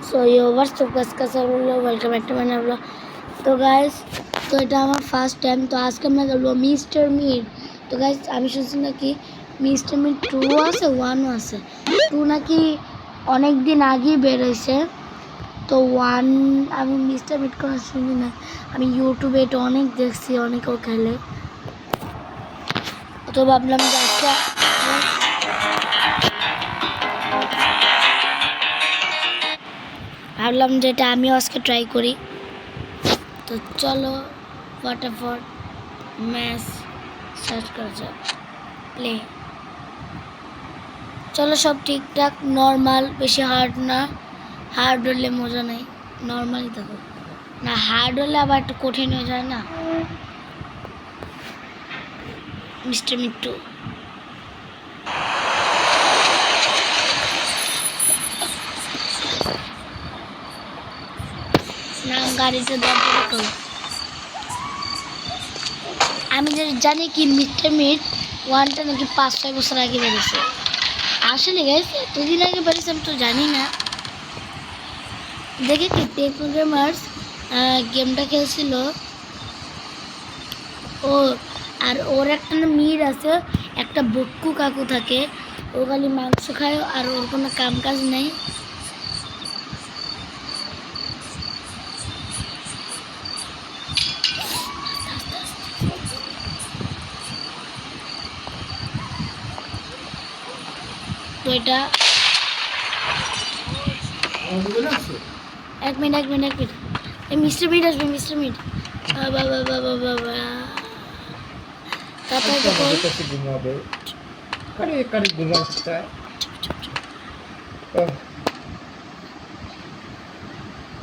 सो ये व्हाट्सअप का सब लोग welcome back to my new vlog. तो गाइस तो এটা আমার ফার্স্ট টাইম। তো আজকে আমরা খেলবো মিস্টার মিট। তো গাইস আমি শুনছি নাকি মিস্টার মিট 2 আছে 1 আছে। 2 নাকি অনেক দিন আগেই বের হয়েছে। তো 1 আমি মিস্টার মিট কোনো শুনি না, আমি ইউটিউবে এটা অনেক দেখছি, অনেকেও খেলে। তো ভাবলাম যে আজকে এটা আমিও আজকে ট্রাই করি। তো চলো ফটাফট ম্যাচ সার্চ করা যাক, প্লে। চলো সব ঠিকঠাক নর্মাল, বেশি হার্ড না, হার্ড হলে মজা নেই, নর্মালই থাকো না, হার্ড হলে আবার একটু কঠিন হয়ে যায় না। মিস্টার মিট্টু নাম গাড়িটা দেখো। আমি জানি কি মিস্টার মিট 1টা নাকি 5-6 বছর আগে বেরিয়েছে। আসলে গেছে এতদিন আগে বেরিয়েছে আমি তো জানি না। দেখে কি টেকনো গেমার্স গেমটা খেলছিল ও, আর ওর একটা মিট আছে, একটা বক্কু কাকু থাকে, ও খালি মাংস খায় আর ওর কোনো কাম কাজ নেই। তো এটা এক মিনিট এই মিস্টার মিট আসবে, মিস্টার মিট বাবা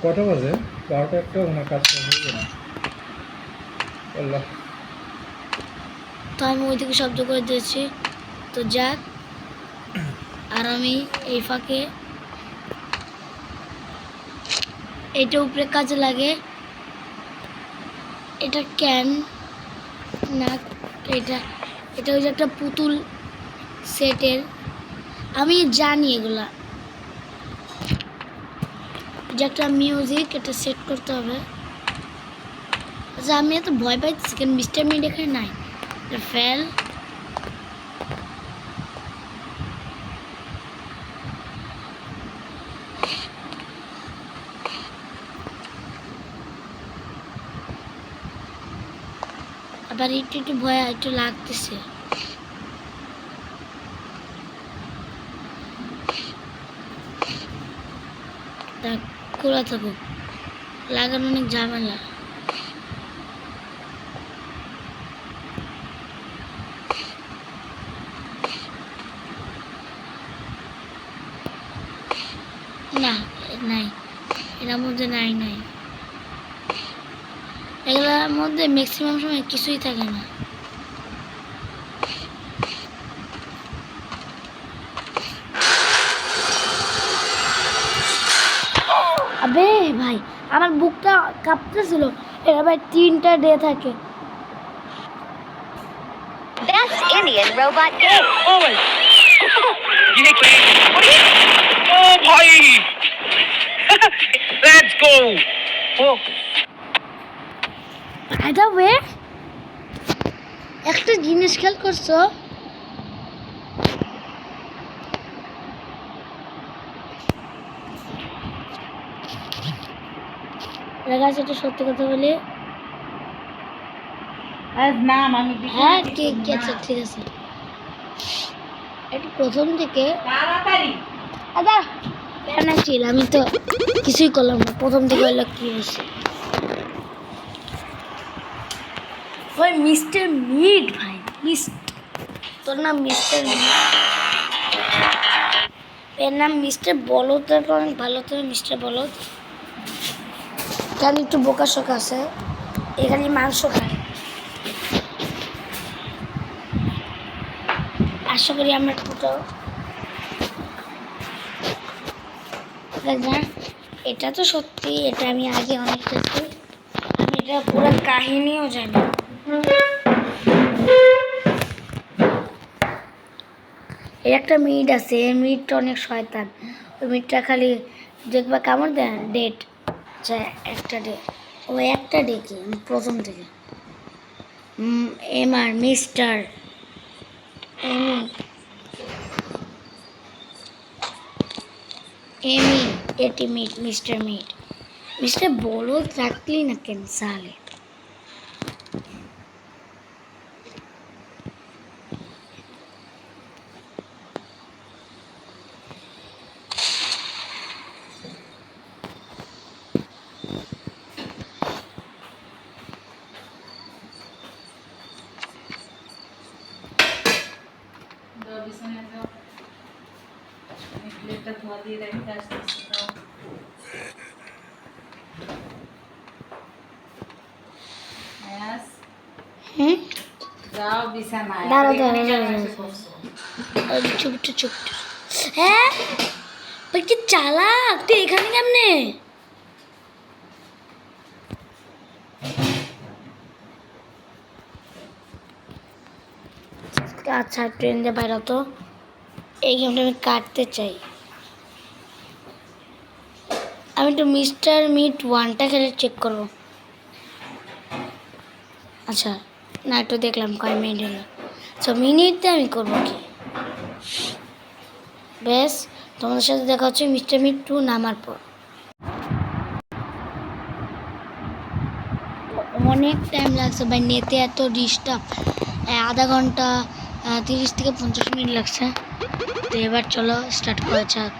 কটা বাজে? 12টা একটা ওনার কাজ হয়ে না। তো আমি ওই থেকে শব্দ করে দিয়েছি। তো যাক, আর আমি এই ফাঁকে এটা উপরে কাজে লাগে। এটা ক্যান না, এটা ওই যে একটা পুতুল সেটের, আমি জানি এগুলা, যে একটা মিউজিক এটা সেট করতে হবে। আচ্ছা আমি এত ভয় পাইছি কেন? মিস্টার মিট এখানে নাই, ফেল। আবার একটু ভয় একটু লাগতেছে। খোলা থাকুক, লাগানো অনেক ঝামেলা। না নাই, এটার মধ্যে নাই এগুলোর মধ্যে ম্যাক্সিমাম সময় কিছুই থাকে না। আবে ভাই আমার বুকটা কাঁপতেছিল। এরা ভাই 3টা ডে থাকে। Best Indian robot game. Oh my! Oh boy! Let's go! Oh. By the way, একটা জিনিস খেয়াল করছো? গাইস এটা সত্যি কথা বলি, হ্যাঁ ঠিক আছে একটু প্রথম থেকে আদা প্যানা ছিল, আমি তো কিছুই করলাম না। প্রথম থেকে হইলো কি হয়েছে, ওই মিস্টার মিট ভাই, তোর নাম মিস্টার মিট, এর নাম মিস্টার বলদ, অনেক ভালো। তো মিস্টার বলদ এখানে একটু বোকা শোক আছে, এখানে মাংস খায়। আশা করি আমরা কোথাও না, এটা তো সত্যি, এটা আমি আগে অনেক দেখি, আমি এটা পুরো কাহিনীও জানি। এর একটা মিট আছে, এই মিটটা অনেক শয়তান। ওই মিটটা খালি দেখবা কেমন দেন ডেট। আচ্ছা একটা ডে, ও একটা ডে কি প্রথম থেকে এম আর মিস্টার এমি एमी 80 मीट मिस्टर बोलो रखली ना कैंसाले যাও বিছানায় দাঁড়াও এখানে কেন দাঁড়াও এসে পড়ছো? চুপ হ্যাঁ पर কি চালাক তুই এখানে কেমনে আচ্ছা ট্রেন দিয়ে বাইরে তো এই গেমটা আমি কাটতে চাই আমি তো মিস্টার মিট 1টা খেলে চেক করব আচ্ছা না একটু দেখলাম কয় মিনিট হলো সো মিনিটে আমি করবো কি বেশ তোমাদের সাথে দেখা হচ্ছে মিস্টার মিট 2 নামার পর অনেক টাইম লাগছে ভাই নেতে এত ডিস্টার্ব আধা ঘন্টা 30 থেকে 50 মিনিট লাগছে তো এবার চলো স্টার্ট করা যাক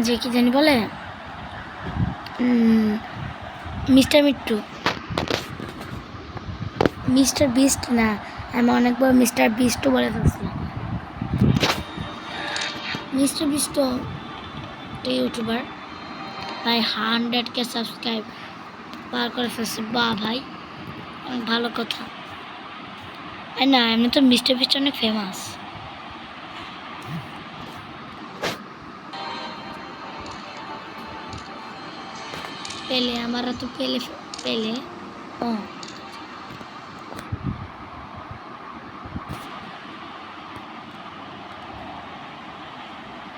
যে কি জানি বলে মিস্টার মিট 2 মিস্টার বিস্ট না আমি অনেকবার মিস্টার বিস্টও বলে ফেলছিলাম মিস্টার বিস্ট ইউটিউবার ভাই 100K সাবস্ক্রাইব পার করে ফেলছে বাহ ভাই অনেক ভালো কথা আর না এমনি তো মিস্টার বিস্ট অনেক ফেমাস পেলে हमारा तो पहले ओ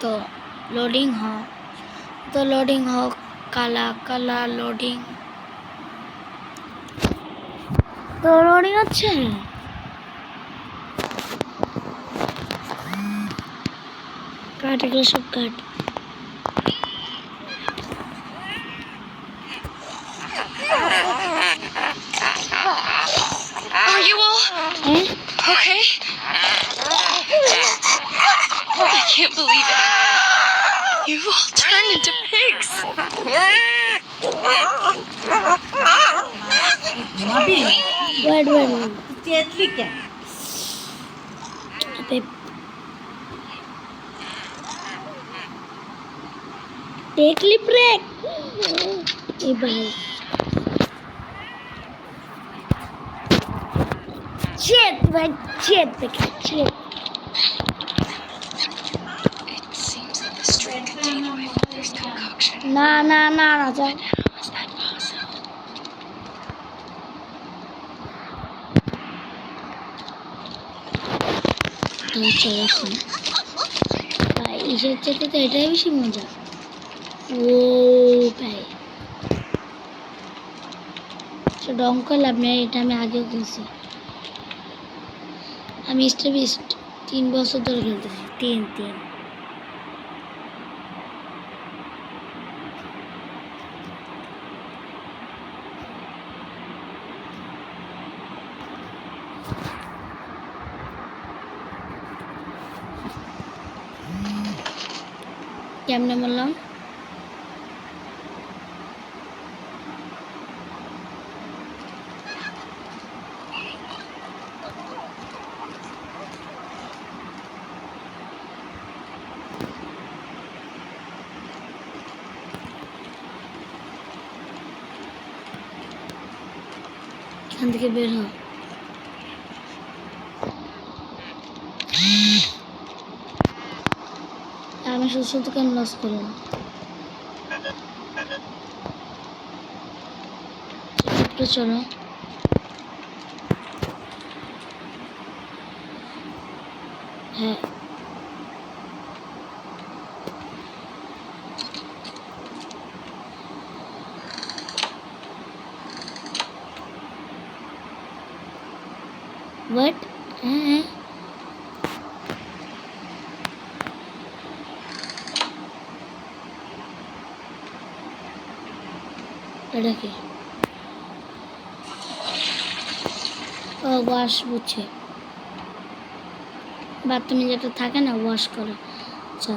तो लोडिंग हो काला लोडिंग तो लोडिंग अच्छे काट के सब काट Are you all okay? I can't believe it. You all turned into pigs. wait চেতলি কেন? अबे टेक ली ब्रेक ए भाई shit It seems that the street contained my mother's concoction. ना जा How is that possible? তো চলো এখন ভাই ইসের চেয়ে তো এটাই বেশি মজা ও ভাই তো ডঙ্কা লাভ নেই এটা আমি আগেও খেলছি আমি মিস্টার বিস্ট 3 বছর ধরে খেলতেছি 3 কেমনে বললাম এখান থেকে বের হ আমি শুধু কেন লস করলাম চলো হ্যাঁ ওয়েট, হ্যাঁ হ্যাঁ এটা কি? ও ওয়াশ বুঝছে, বাথরুমে যেটা থাকে না ওয়াশ করে। আচ্ছা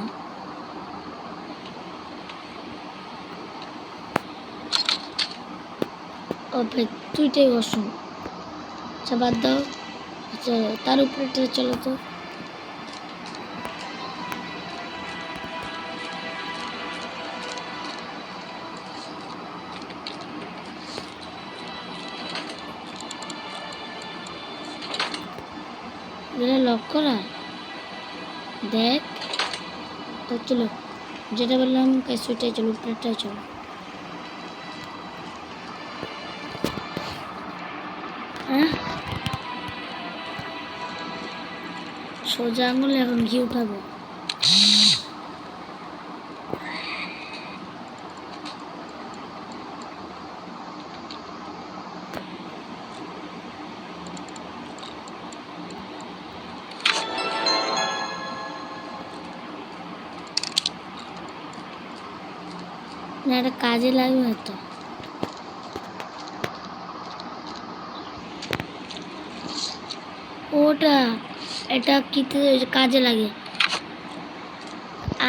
ও ভাই তুইটাই ওয়াশরুম। আচ্ছা বাদ দাও। আচ্ছা তার উপরে চলো তো। এটা লক করা, দেখ তো চলো, যেটা বললাম সুইটাই চলো, উপরেটাই চলো। হ্যাঁ সোজা আঙুলে এখন ঘি উঠাবো। না এটা কাজে লাগবে না তো। ওটা এটা কি কাজে লাগে,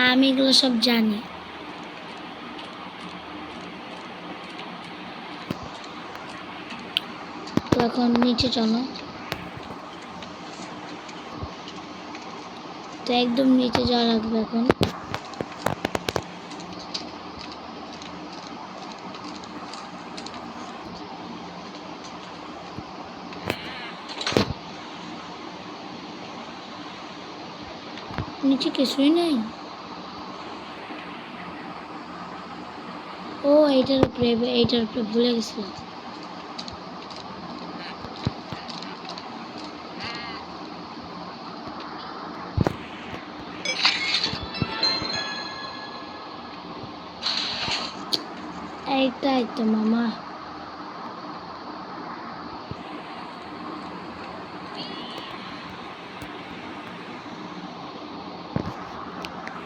আমি এগুলো সব জানি। তো এখন নিচে চলো, তো একদম নিচে যাওয়া লাগবে এখন। নিচে কিছুই নেই। ও এইটার উপরে ভুলে গেছিলাম। এইটাই তো মামা।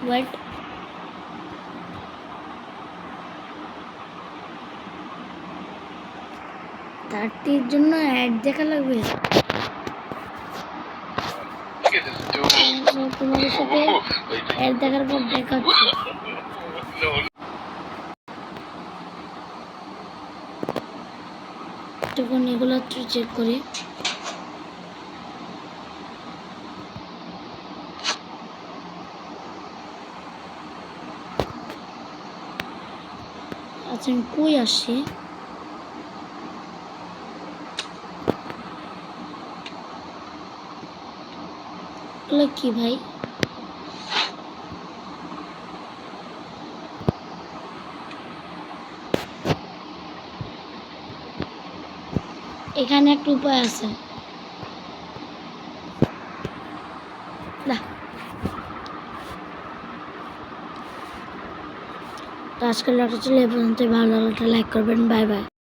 ওয়েট, তারটির জন্য অ্যাড দেখা লাগবে। তোমাদের সাথে অ্যাড দেখার পর দেখা হচ্ছে। তখন এগুলো একটু চেক করি। আচ্ছা আমি কই আসছি? কি ভাই এখানে একটা উপায় আছে। না তো আজকের ভিডিওটা ছিল এই পর্যন্ত। ভালো লাগলে লাইক করবেন। Bye bye.